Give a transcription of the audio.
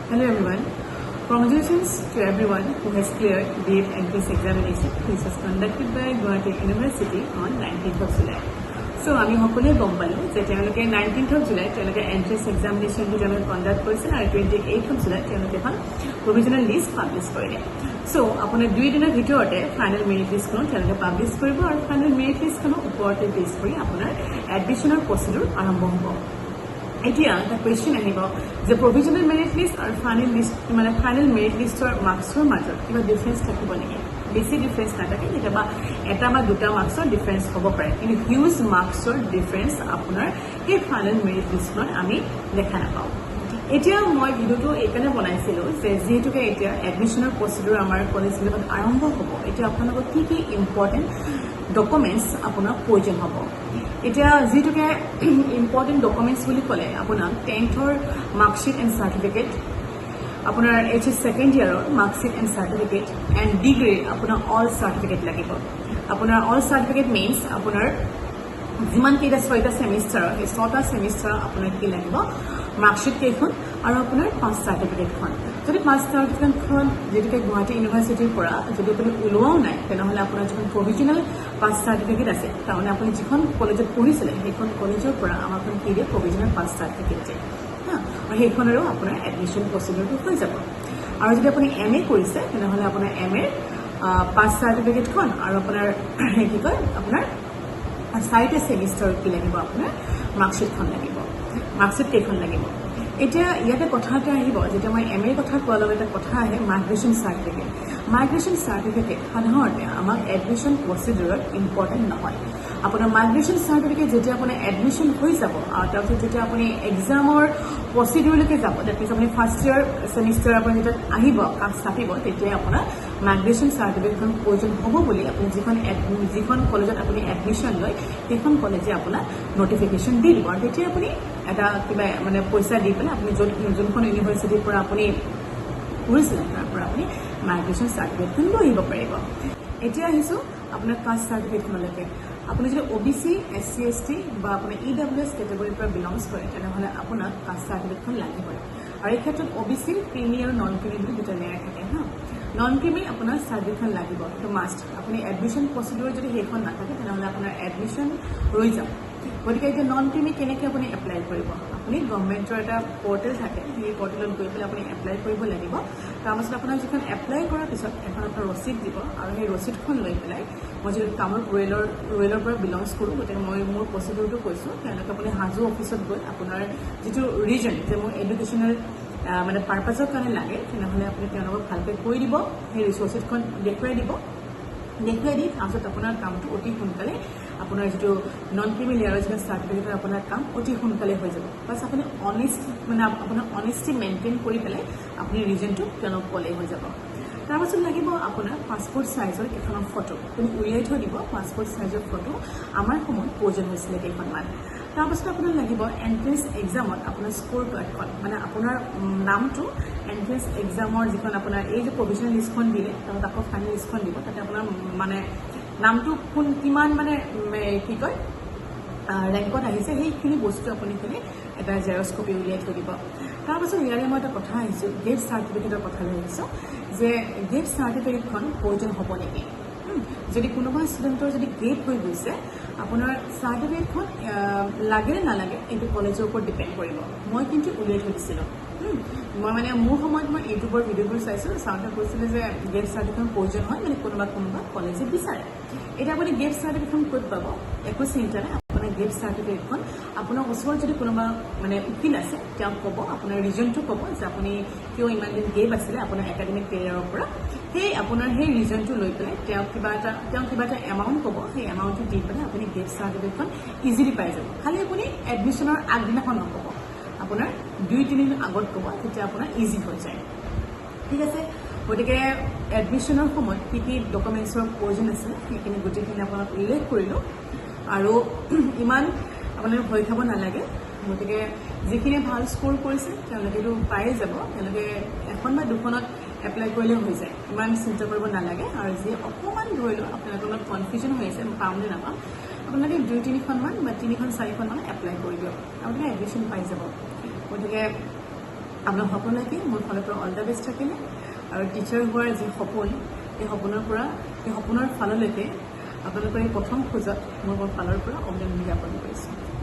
Hello everyone. Congratulations to everyone who has cleared GATE entrance examination which was conducted by Guwahati University on 19th of July. So আমি সকলোৱে গম পালোঁ যে তেওঁলোকে 19th of July তেওঁলোকে entrance এক্সামিনেশ্যনটো তেওঁলোকে conduct কৰিছিল আৰু 28th of July তেওঁলোকে এখন প্ৰভিজনেল লিষ্ট পাব্লিছ কৰিলে। সো আপোনাৰ 2 দিনৰ ভিতৰতে ফাইনেল মেৰিট লিষ্টখন তেওঁলোকে পাব্লিছ কৰিব আৰু ফাইনেল মেৰিট লিষ্টখনৰ ওপৰতে বেছ কৰি আপোনাৰ এডমিশ্যনৰ প্ৰচিডিউৰ আৰম্ভ হ'ব। এতিয়া এটা কুৱেশ্যন আহিব যে প্ৰভিজনেল মেৰিট লিষ্ট আৰু ফাইনেল লিষ্ট মানে ফাইনেল মেৰিট লিষ্টৰ মাৰ্কছৰ মাজত কিবা ডিফাৰেঞ্চ থাকিব নেকি? বেছি ডিফাৰেঞ্চ নাথাকে, কেতিয়াবা এটা বা দুটা মাৰ্কছৰ ডিফাৰেঞ্চ হ'ব পাৰে, কিন্তু হিউজ মাৰ্কছৰ ডিফাৰেঞ্চ আপোনাৰ সেই ফাইনেল মেৰিট লিষ্টখনত আমি দেখা নাপাওঁ। এতিয়া মই ভিডিঅ'টো এইকাৰণে বনাইছিলোঁ যে যিহেতুকে এতিয়া এডমিশ্যনৰ প্ৰচিডিউৰ আমাৰ কলেজবিলাকত আৰম্ভ হ'ব, এতিয়া আপোনালোকৰ কি কি ইম্পৰ্টেণ্ট ডকুমেণ্টছ আপোনাৰ প্ৰয়োজন হ'ব। এতিয়া যিহেতুকে ইম্পৰ্টেণ্ট ডকুমেণ্টছ বুলি ক'লে আপোনাক 10th মাৰ্কশ্বিট এণ্ড চাৰ্টিফিকেট, আপোনাৰ HS ছেকেণ্ড ইয়াৰৰ মাৰ্কশ্বিট এণ্ড চাৰ্টিফিকেট এণ্ড ডিগ্ৰীৰ আপোনাৰ অল চাৰ্টিফিকেট লাগিব। আপোনাৰ অল চাৰ্টিফিকেট মিনছ আপোনাৰ যিমানকেইটা 6টা ছেমিষ্টাৰৰ সেই 6টা ছেমিষ্টাৰৰ আপোনাৰ কি লাগিব? মাৰ্কশ্বিট কেইখন আৰু আপোনাৰ পাছ চাৰ্টিফিকেটখন। যদি পাছ চাৰ্টিফিকেটখন যিহেতুকে গুৱাহাটী ইউনিভাৰ্চিটিৰ পৰা যদি আপুনি ওলোৱাও নাই, তেনেহ'লে আপোনাৰ যিখন প্ৰভিজনেল পাছ চাৰ্টিফিকেট আছে, তাৰমানে আপুনি যিখন কলেজত পঢ়িছিলে সেইখন কলেজৰ পৰা আমাক কি দিয়ে? প্ৰভিজনেল পাছ চাৰ্টিফিকেট দিয়ে আৰু সেইখনৰো আপোনাৰ এডমিশ্যন প্ৰচিডিউৰটো হৈ যাব। আৰু যদি আপুনি MA কৰিছে তেনেহ'লে আপোনাৰ MA পাছ চাৰ্টিফিকেটখন আৰু আপোনাৰ কি কয় আপোনাৰ 4টা ছেমিষ্টাৰত কি লাগিব? আপোনাৰ মাৰ্কশ্বিটখন লাগিব, মাৰ্কশ্বিট কেইখন লাগিব। এতিয়া ইয়াতে কথা এটা আহিব, যেতিয়া মই MA কথা কোৱাৰ লগত এটা কথা আহে মাইগ্ৰেশ্যন চাৰ্টিফিকেট। মাইগ্ৰেশ্যন চাৰ্টিফিকেট সাধাৰণতে আমাক এডমিশ্যন প্ৰচিডিউৰত ইম্পৰ্টেণ্ট নহয়। আপোনাৰ মাইগ্ৰেশ্যন চাৰ্টিফিকেট যেতিয়া আপোনাৰ এডমিশ্যন হৈ যাব আৰু তাৰপিছত যেতিয়া আপুনি এক্সামৰ প্ৰচিডিউৰলৈকে যাব, ডেট মিনছ আপুনি ফাৰ্ষ্ট ইয়াৰ ছেমিষ্টাৰ আপুনি যেতিয়া আহিব কাষ চাপিব, তেতিয়াই আপোনাৰ মাইগ্ৰেশ্যন চাৰ্টিফিকেটখন প্ৰয়োজন হ'ব বুলি আপুনি যিখন কলেজত আপুনি এডমিশ্যন লয় সেইখন কলেজে আপোনাক নটিফিকেশ্যন দি দিব। আৰু তেতিয়া আপুনি এটা কিবা মানে পইচা দি পেলাই আপুনি যোনখন ইউনিভাৰ্চিটিৰ পৰা আপুনি পঢ়িছিলে তাৰ পৰা আপুনি মাইগ্ৰেশ্যন চাৰ্টিফিকেটখন লৈ আহিব পাৰিব। এতিয়া আহিছোঁ আপোনাৰ কাষ্ট চাৰ্টিফিকেটখনলৈকে। আপুনি যদি OBC, SC, ST বা আপোনাৰ EWS কেটেগৰীৰ পৰা বিলংছ কৰে তেনেহ'লে আপোনাক কাষ্ট চাৰ্টিফিকেটখন লাগিবই। আৰু এই ক্ষেত্ৰত OBC, ক্ৰিমি আৰু নন ক্ৰিমি বুলি দুটা লেয়াৰ থাকে নন ক্ৰিমি আপোনাৰ চাৰ্টিফিকেটখন লাগিব, সেইটো মাষ্ট। আপুনি এডমিশ্যন প্ৰচিডিউৰ যদি সেইখন নাথাকে তেনেহ'লে আপোনাৰ এডমিশ্যন ৰৈ যাব। গতিকে এতিয়া নন ক্ৰিমি কেনেকৈ আপুনি এপ্লাই কৰিব? আপুনি গভৰ্ণমেণ্টৰ এটা পৰ্টেল থাকে, সেই পৰ্টেলত গৈ পেলাই আপুনি এপ্লাই কৰিব লাগিব। তাৰপাছত আপোনাৰ যিখন এপ্লাই কৰাৰ পিছত এখন আপোনাৰ ৰচিদ দিব আৰু সেই ৰচিদখন লৈ পেলাই মই যিটো কামৰূপ ৰুৰেলৰ পৰা বিলংছ কৰোঁ, গতিকে মই মোৰ প্ৰচিডিউৰটো কৈছোঁ। তেওঁলোকে আপুনি হাজো অফিচত গৈ আপোনাৰ যিটো ৰিজন যে মোৰ এডুকেশ্যনেল মানে পাৰ্পাছৰ কাৰণে লাগে, তেনেহ'লে আপুনি তেওঁলোকক ভালকৈ কৈ দিব, সেই ৰচিদখন দেখুৱাই দি তাৰপিছত আপোনাৰ কামটো অতি সোনকালে আপোনাৰ যিটো নন ক্ৰিমি লেয়াৰৰ যিটো চাৰ্টিফিকেটৰ আপোনাৰ কাম অতি সোনকালে হৈ যাব। বাছ আপুনি আপোনাৰ অনেষ্টি মেইনটেইন কৰি পেলাই আপুনি ৰিজনটো তেওঁলোকক ক'লেই হৈ যাব। তাৰপাছত লাগিব আপোনাৰ পাছপৰ্ট চাইজৰ কেইখনৰ ফটো, আপুনি উলিয়াই থৈ দিব পাছপৰ্ট চাইজৰ ফটো। আমাৰ সময়ত প্ৰয়োজন হৈছিলে কেইখনমান। তাৰপাছত আপোনাৰ লাগিব এণ্ট্ৰেন্স এক্সামত আপোনাৰ স্ক'ৰ কাৰ্ডখন, মানে আপোনাৰ নামটো এণ্ট্ৰেন্স এক্সামৰ যিখন আপোনাৰ এই যে প্ৰভিজনেল লিষ্টখন দিলে তাত আকৌ ফাইনেল লিষ্টখন দিব, তাতে আপোনাৰ মানে নামটো কিমান মানে কি কয় ৰেংকত আহিছে সেইখিনি বস্তু আপুনি খালি এটা জেৰক্স কপি উলিয়াই থৈ দিব। তাৰপাছত ইয়াৰে মই এটা কথা আহিছোঁ, গেট চাৰ্টিফিকেটৰ কথা লৈ আহিছোঁ যে গেট চাৰ্টিফিকেটখন প্ৰয়োজন হ'ব নেকি? যদি কোনোবা ষ্টুডেণ্টৰ যদি গেট হৈ গৈছে আপোনাৰ চাৰ্টিফিকেটখন লাগে নে নালাগে এইটো কলেজৰ ওপৰত ডিপেণ্ড কৰিব। মই কিন্তু উলিয়াই থৈ দিছিলোঁ। মই মানে মোৰ সময়ত মই ইউটিউবৰ ভিডিঅ'বোৰ চাইছিলোঁ, চাওঁতে কৈছিলে যে গেট চাৰ্টিফিকেটখন প্ৰয়োজন হয়, মানে কোনোবা কলেজে বিচাৰে। এতিয়া আপুনি গেট চাৰ্টিফিকেটখন ক'ত পাব? একো চিন্তা নাই, আপোনাৰ গেট চাৰ্টিফিকেটখন আপোনাৰ ওচৰত যদি কোনোবা মানে উকিল আছে তেওঁক ক'ব, আপোনাৰ ৰিজনটো ক'ব যে আপুনি কিয় ইমান দিন গেপ আছিলে আপোনাৰ একাডেমিক কেৰিয়াৰৰ পৰা, আপোনাৰ সেই ৰিজনটো লৈ পেলাই তেওঁক কিবা এটা এমাউণ্ট ক'ব, সেই এমাউণ্টটো দি পেলাই আপুনি গেট চাৰ্টিফিকেটখন ইজিলি পাই যাব। খালি আপুনি এডমিশ্যনৰ আগদিনাখন নক'ব, আপোনাৰ 2-3 দিন আগত ক'ব, তেতিয়া আপোনাৰ ইজি হৈ যায়। ঠিক আছে, গতিকে এডমিশ্যনৰ সময়ত কি কি ডকুমেণ্টছৰ প্ৰয়োজন আছে সেইখিনি গোটেইখিনি আপোনাক উল্লেখ কৰিলোঁ। আৰু ইমান আপোনালোকে ভয় খাব নালাগে, গতিকে যিখিনিয়ে ভাল স্ক'ৰ কৰিছে তেওঁলোকেতো পায়ে যাব, তেওঁলোকে এখন বা দুখনত এপ্লাই কৰিলেও হৈ যায়, ইমান চিন্তা কৰিব নালাগে। আৰু যি অকণমান ধৰি লওক আপোনালোকৰ অলপ কনফিউজন হৈ আছে পাম নে নাপাম, আপোনালোকে 2-3খনমান বা 3-4খনমান এপ্লাই কৰি দিয়ক, আপোনালোকে এডমিশ্যন পাই যাব। গতিকে আপোনাক সকলোকে মোৰ ফালৰ পৰা অল দ্য বেষ্ট থাকিলে আৰু টিচাৰ হোৱাৰ যি সপোন এই সপোনৰ ফাললৈকে আপোনালোকৰ এই প্ৰথম খোজত মোৰ ফালৰ পৰা অভিনন্দন জ্ঞাপন কৰিছোঁ